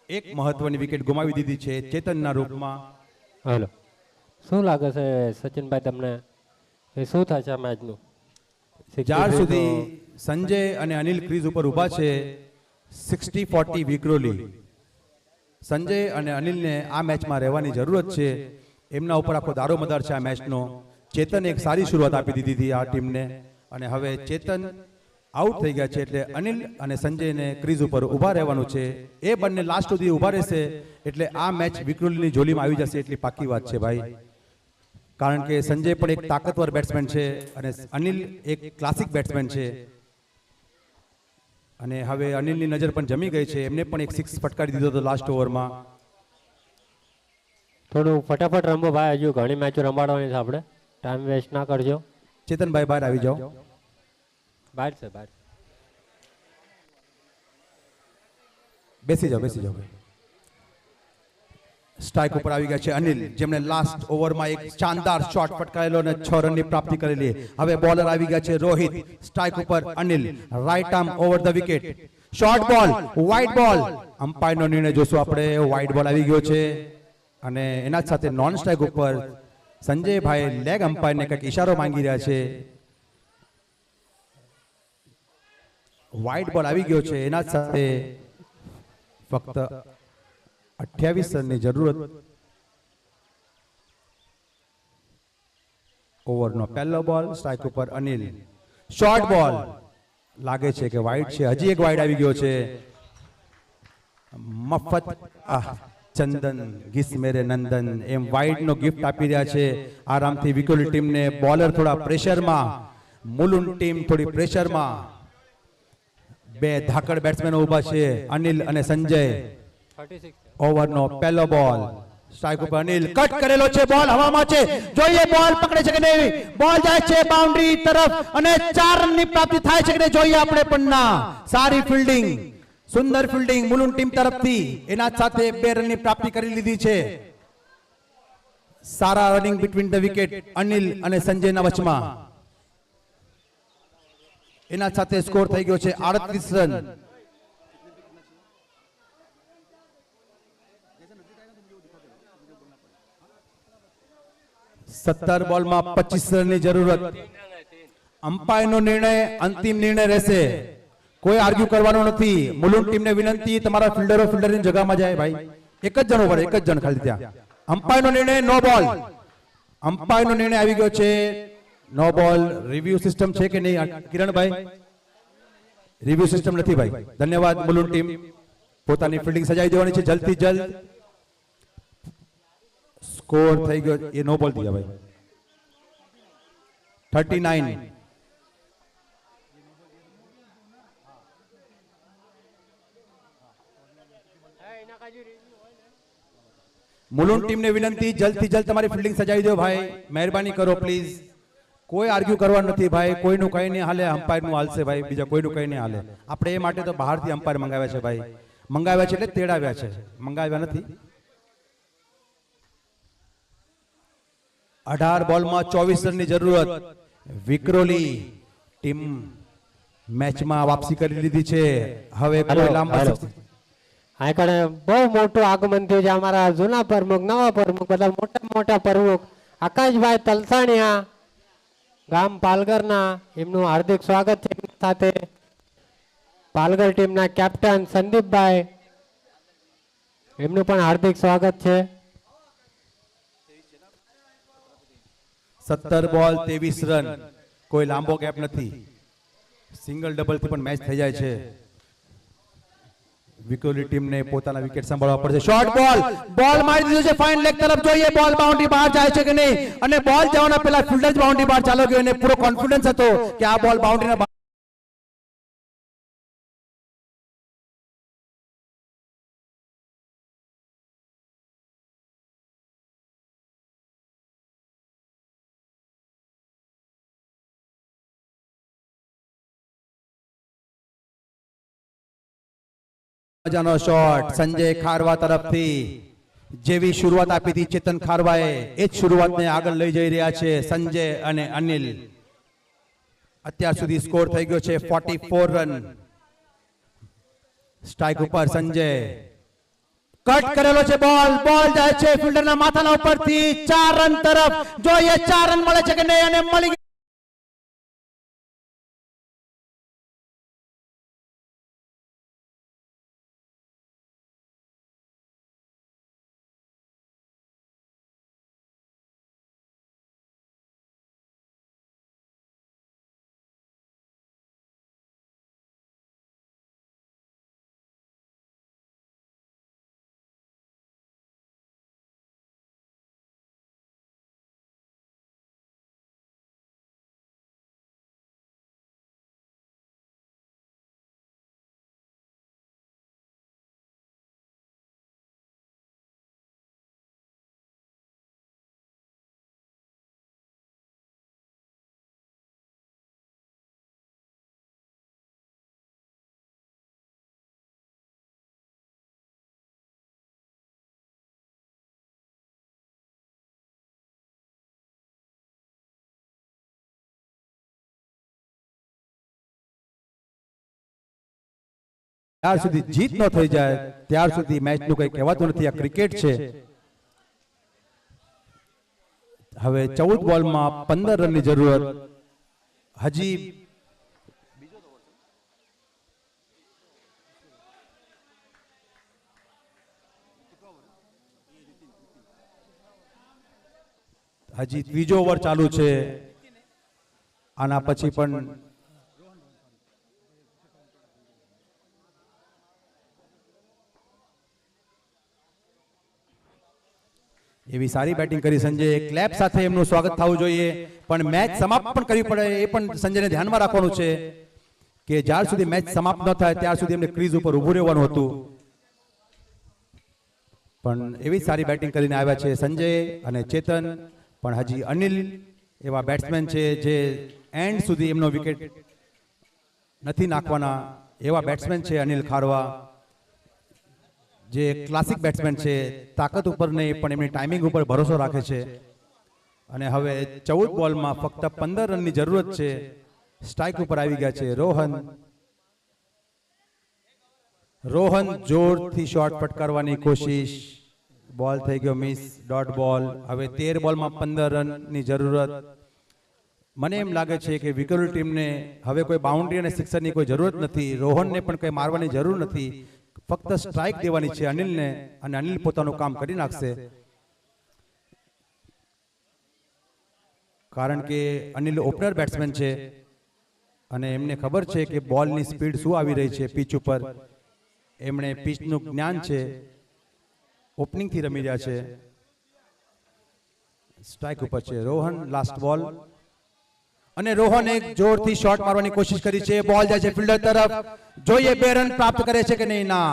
એક મહત્વની વિકેટ ગુમાવી દીધી છે ચેતનના રૂપમાં. હલો, શું લાગે છે સચિનભાઈ તમને, એ શું થશે આ મેચનું? જ્યાર સુધી સંજય અને અનિલ ક્રીઝ ઉપર ઊભા છે 60-40 વિક્રોલી. સંજય અને અનિલને આ મેચમાં રહેવાની જરૂરત છે. એમના ઉપર આખો દારોમદાર છે આ મેચનો. ચેતન એક સારી શરૂઆત આપી દીધી હતી આ ટીમને, અને હવે ચેતન આઉટ થઈ ગયા છે, એટલે અનિલ અને સંજયને ક્રીઝ ઉપર ઊભા રહેવાનું છે. એ બંને લાસ્ટ સુધી ઊભા રહેશે એટલે આ મેચ વિક્રોલીની જોલીમાં આવી જશે એટલી પાકી વાત છે ભાઈ. કારણ કે સંજય પણ એક તાકતવર બેટ્સમેન છે અને અનિલ એક ક્લાસિક બેટ્સમેન છે. અને હવે અનિલની નજર પણ જમી ગઈ છે. એમને પણ એક સિક્સ ફટકારી દીધો હતો લાસ્ટ ઓવરમાં. થોડું ફટાફટ રમો ભાઈ, હજુ ઘણી મેચો રમાડવાની છે આપણે, ટાઈમ વેસ્ટ ના કરજો. ચેતનભાઈ બહાર આવી જાઓ. બહાર છે બહાર. બેસી જાઓ બેસી જાઓ. સ્ટ્રાઇક ઉપર આવી ગયા છે અનિલ, જેમણે લાસ્ટ ઓવરમાં એક શાનદાર શોટ ફટકારેલો અને 6 રનની પ્રાપ્તિ કરેલી. હવે બોલર આવી ગયા છે રોહિત. સ્ટ્રાઇક ઉપર Anil, right arm over the wicket. Short બોલ, વાઇડ બોલ. અમ્પાયરનો નિર્ણય જોશું આપણે. વાઇડ બોલ આવી ગયો છે અને એના સાથે નોન સ્ટ્રાઇક ઉપર સંજયભાઈ લેગ અમ્પાયરને કંઈક ઈશારો માંગી રહ્યા છે. વાઇડ બોલ આવી ગયો છે. એના સાથે ફક્ત 28 રનની જરૂરત. ઓવરનો પહેલો બોલ. સ્ટ્રાઇક ઉપર અનિલ. શોર્ટ બોલ લાગે છે કે વાઇડ છે. હજી એક વાઇડ આવી ગયો છે. મફત ચંદન ગીસ મેરે નંદન એમ વાઇડ નો ગિફ્ટ આપી રહ્યા છે આરામથી વિક્રોલી ટીમને. બોલર થોડા પ્રેશરમાં, મુલુંડ ટીમ થોડી પ્રેશરમાં. બે ધાકડ બેટ્સમેનો ઊભા છે, અનિલ અને સંજય. ઓવરનો પહેલો બોલ સ્ટ્રાઇક ઉપર અનિલ કટ કરેલો છે બોલ હવામાં છે જોઈએ બોલ પકડે છે કે નહીં બોલ જાય છે બાઉન્ડ્રી તરફ અને 4 રનની પ્રાપ્તિ થાય છે કે નહીં જોઈએ આપણે પણ ના સારી ફિલ્ડિંગ સુંદર ફિલ્ડિંગ મુલુંડ ટીમ તરફથી એના સાથે 2 રનની પ્રાપ્તિ કરી લીધી છે સારા running between the wicket Anil અને સંજયના વચમાં એના સાથે સ્કોર થઈ ગયો છે 38 રન સત્તર બોલમાં 25 રનની જરૂરત અમ્પાયરનો નિર્ણય અંતિમ નિર્ણય રહેશે કોઈ આર્ગ્યુ કરવાનો નથી મુલુંડ ટીમને વિનંતી તમારા ફિલ્ડરો ફિલ્ડરની જગ્યામાં જાય ભાઈ એક જ જણ ઉપર એક જ જણ ખાલી ત્યાં અમ્પાયરનો નિર્ણય નો બોલ અમ્પાયરનો નિર્ણય આવી ગયો છે નો બોલ રિવ્યુ સિસ્ટમ છે કે નહીં કિરણભાઈ રિવ્યુ સિસ્ટમ નથી ભાઈ ધન્યવાદ મુલુંડ ટીમ પોતાની ફિલ્ડિંગ સજાવી દેવાની છે જલ્દથી જલ્દ સ્કોર થઈ ગયો એ નો બોલ દિયા ભાઈ 39 મુલુંડ ટીમને વિનંતી જલ્દથી જલ્દ તમારી ફિલ્ડિંગ સજાવી દો ભાઈ મહેરબાની કરો પ્લીઝ કોઈ આર્ગ્યુ કરવા નથી ભાઈ કોઈનું કઈ નહીં હાલે અમ્પાયરનું હાલશે ભાઈ બીજા કોઈનું કઈ નહીં હાલે આપણે એ માટે તો બહારથી અમ્પાયર મંગાવ્યા છે ભાઈ મંગાવ્યા છે એટલે તેડાવ્યા છે મંગાવ્યા નથી 18 બોલમાં 24 રનની જરૂરત વિક્રોલી ટીમ મેચમાં વાપસી કરી લીધી છે હવે કોઈ લાંબા આ કણે બહુ મોટું આગમન થયું છે અમારા જૂના પ્રમુખ નવા પ્રમુખ બધા મોટા મોટા પ્રમુખ આકાશભાઈ તલસાણિયા ગામ પાલગરના એમનું હાર્દિક સ્વાગત છે એમની સાથે પાલગર ટીમના કેપ્ટન સંદીપભાઈ એમનું પણ હાર્દિક સ્વાગત છે 17 બોલ 23 રન કોઈ લાંબો ગેપ નથી સિંગલ ડબલ થી પણ મેચ થઈ જાય છે વિક્રોલી ટીમને પોતાના વિકેટ સંભાળવા પડશે શોર્ટ બોલ મારી દીધો છે ફાઇન લેગ તરફ જોઈએ બોલ બાઉન્ડરી બહાર જાય છે કે નહીં અને બોલ જવાના પહેલા ફિલ્ડર બાઉન્ડરી બહાર ચાલો ગયો અને પૂરો કોન્ફિડન્સ હતો કે આ બોલ બાઉન્ડરીના મજાનો શોટ સંજય ખારવા તરફથી જેવી શરૂઆત આપી હતી ચેતન ખારવાએ એ જ શરૂઆતને આગળ લઈ જઈ રહ્યા છે સંજય અને અનિલ અત્યાર સુધી સ્કોર થઈ ગયો છે 44 રન સ્ટ્રાઇક ઉપર સંજય કટ કરેલો છે બોલ જાય છે ફિલ્ડરના માથાના ઉપરથી 4 રન તરફ જોઈએ 4 રન મળે છે કે નહીં અને મળી ત્યાર સુધી જીત ન થઈ જાય ત્યાર સુધી મેચનું કંઈ કહેવાતું નથી આ ક્રિકેટ છે હવે 14 બોલમાં 15 રનની જરૂરત હજી ત્રીજો ઓવર ચાલુ છે આના પછી પણ એવી સારી બેટિંગ કરી સંજય ક્લેપ સાથે એમનું સ્વાગત થવું જોઈએ પણ મેચ સમાપ્ત પણ કરવી પડે એ પણ સંજયને ધ્યાનમાં રાખવાનું છે કે જ્યાર સુધી મેચ સમાપ્ત ન થાય ત્યાર સુધી એમને ક્રીઝ ઉપર ઊભું રહેવાનું હતું પણ એવી સારી બેટિંગ કરીને આવ્યા છે સંજય અને ચેતન, પણ હજી અનિલ એવા બેટ્સમેન છે જે એન્ડ સુધી એમનો વિકેટ નથી નાખવાના એવા બેટ્સમેન છે. અનિલ ખારવા જે ક્લાસિક બેટ્સમેન છે, તાકાત ઉપર નહીં પણ એમની ટાઈમિંગ ઉપર ભરોસો રાખે છે. અને હવે 14 બોલમાં ફક્ત 15 રનની જરૂરત છે. સ્ટ્રાઇક ઉપર આવી ગયા છે રોહન જોરથી શોટ ફટકારવાની કોશિશ, બોલ થઈ ગયો મિસ, ડોટ બોલ. હવે 13 બોલમાં 15 રનની જરૂરત. મને એમ લાગે છે કે વિક્રોલી ટીમને હવે કોઈ બાઉન્ડ્રી અને સિક્સરની કોઈ જરૂરત નથી. રોહનને પણ કંઈ મારવાની જરૂર નથી, ફક્ત સ્ટ્રાઇક દેવાની છે અનિલને, અને અનિલ પોતાનું કામ કરી નાખશે. કારણ કે અનિલ ઓપનર બેટ્સમેન છે અને એમને ખબર છે કે બોલની સ્પીડ શું આવી રહી છે પીચ ઉપર. એમણે પીચનું જ્ઞાન છે, ઓપનિંગથી રમી રહ્યા છે. સ્ટ્રાઇક ઉપર છે રોહન, લાસ્ટ બોલ. અને રોહન એક જોરથી શોટ મારવાની કોશિશ કરી છે. બોલ જાય છે ફિલ્ડર તરફ, જોઈએ 2 રન પ્રાપ્ત કરે છે કે નહીં. ના,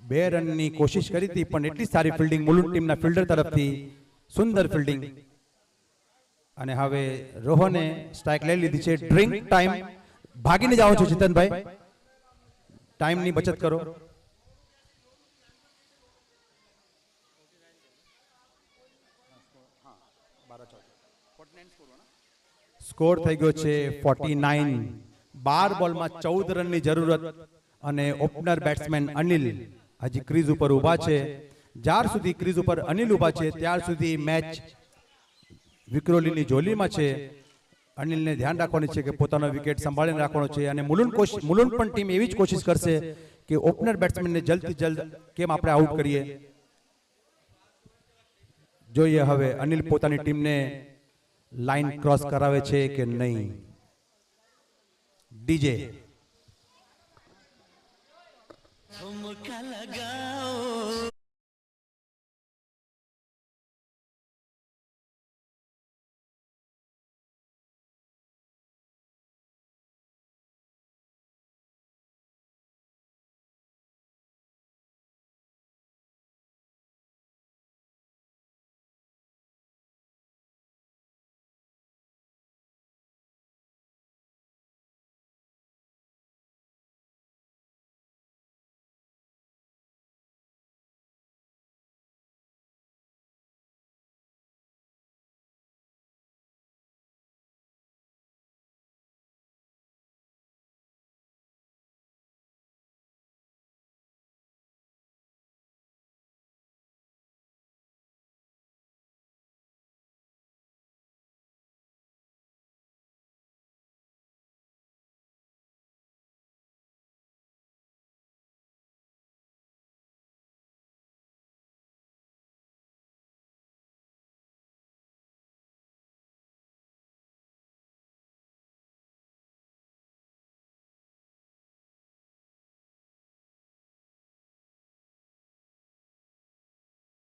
2 રનની કોશિશ કરી હતી પણ એટલી સારી ફિલ્ડિંગ મુલુંડ ટીમના ફિલ્ડર તરફથી, સુંદર ફિલ્ડિંગ. અને હવે રોહને સ્ટ્રાઇક લઈ લીધી છે. ડ્રિંક ટાઈમ, ભાગીને જાઓ છો ચેતનભાઈ, ટાઈમની બચત કરો. સ્કોર થઈ ગયો છે 49. 12 બોલમાં 14 રનની જરૂરત અને ઓપનર બેટ્સમેન અનિલ હજી ક્રીઝ ઉપર ઊભા છે. જ્યાર સુધી ક્રીઝ ઉપર અનિલ ઊભા છે ત્યાર સુધી મેચ વિક્રોલીની જોલીમાં છે. અનિલને ધ્યાન રાખવાની છે કે પોતાનો વિકેટ સંભાળીને રાખવાનો છે. અને મુલુંડ પણ ટીમ એવી જ કોશિશ કરશે કે ઓપનર બેટ્સમેનને જલ્દથી જલ્દ કેમ આપણે આઉટ કરીએ. જોઈએ હવે અનિલ પોતાની ટીમને લાઈન ક્રોસ કરાવે છે કે નહીં. ડીજે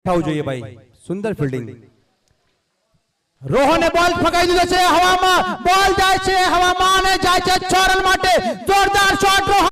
થવું જોઈએ ભાઈ, સુંદર ફિલ્ડિંગ. રોહને બોલ ફગાઈ દીધો છે હવામાં, બોલ જાય છે હવામાં અને જાય છે 6 રન માટે. જોરદાર શોટ રોહન.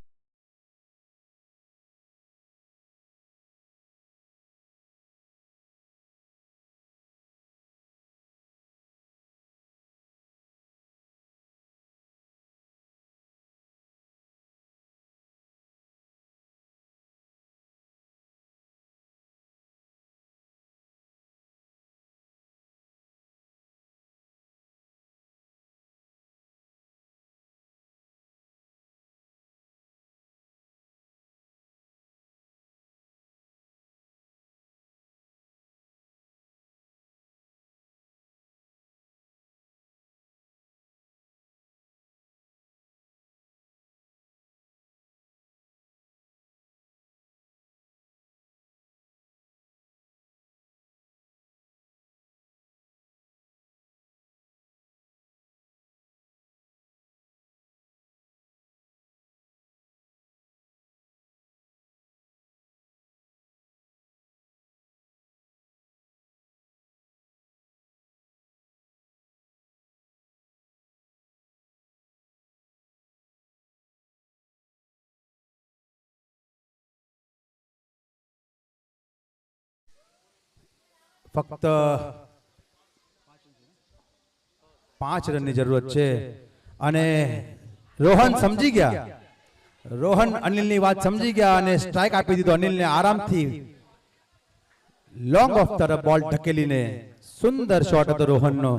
ફક્ત 5 રનની જરૂરત છે અને રોહન સમજી ગયા, રોહન અનિલની વાત સમજી ગયા અને સ્ટ્રાઇક આપી દીધો અનિલને આરામથી લોંગ ઓફ તરફ બોલ ઢકેલીને. સુંદર શોટ હતો રોહનનો.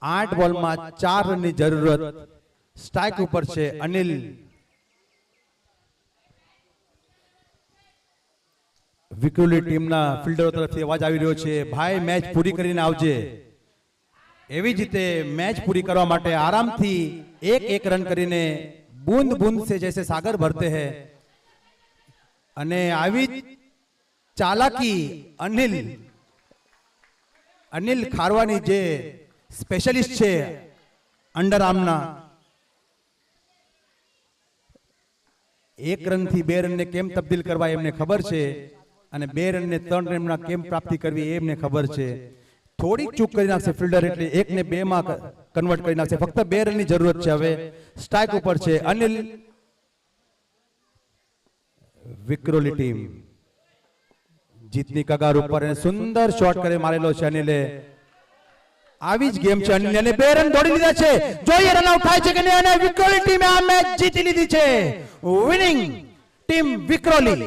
8 બોલમાં 4 રનની જરૂરત. સ્ટ્રાઇક ઉપર છે અનિલ. વિક્રોલી ટીમના ફિલ્ડરો તરફથી અવાજ આવી રહ્યો છે, ભાઈ મેચ પૂરી કરીને આવજે. એવી જ રીતે મેચ પૂરી કરવા માટે આરામથી એક રન કરીને બૂંદ બૂંદ સે જૈસે સાગર ભરતે હૈ. અને આવી જ ચાલાકી અનિલ ખારવાની જે સ્પેશિયલિસ્ટ છે અંડર આર્મના, 1 રનથી 2 રનને કેમ તબદીલ કરવા એમને ખબર છે અને 2 રનને 3 રનમાં કેમ પ્રાપ્તિ કરવી એમને ખબર છે. થોડીક ચૂક કરી નાખશે ફિલ્ડર એટલે 1 ને 2 માં કન્વર્ટ કરી નાખશે. ફક્ત 2 રનની જરૂરત છે. હવે સ્ટ્રાઇક ઉપર છે અનિલ. વિક્રોલી ટીમ જીતની કગાર ઉપર અને સુંદર શોટ કરે મારેલો છે અનિલે. આવી જ ગેમ છે અનિલ અને 2 રન દોડી લીધા છે. જોઈએ રન આઉટ થાય છે કે નહીં અને વિક્રોલી ટીમે આ મેચ જીતી લીધી છે. Winning team વિક્રોલી.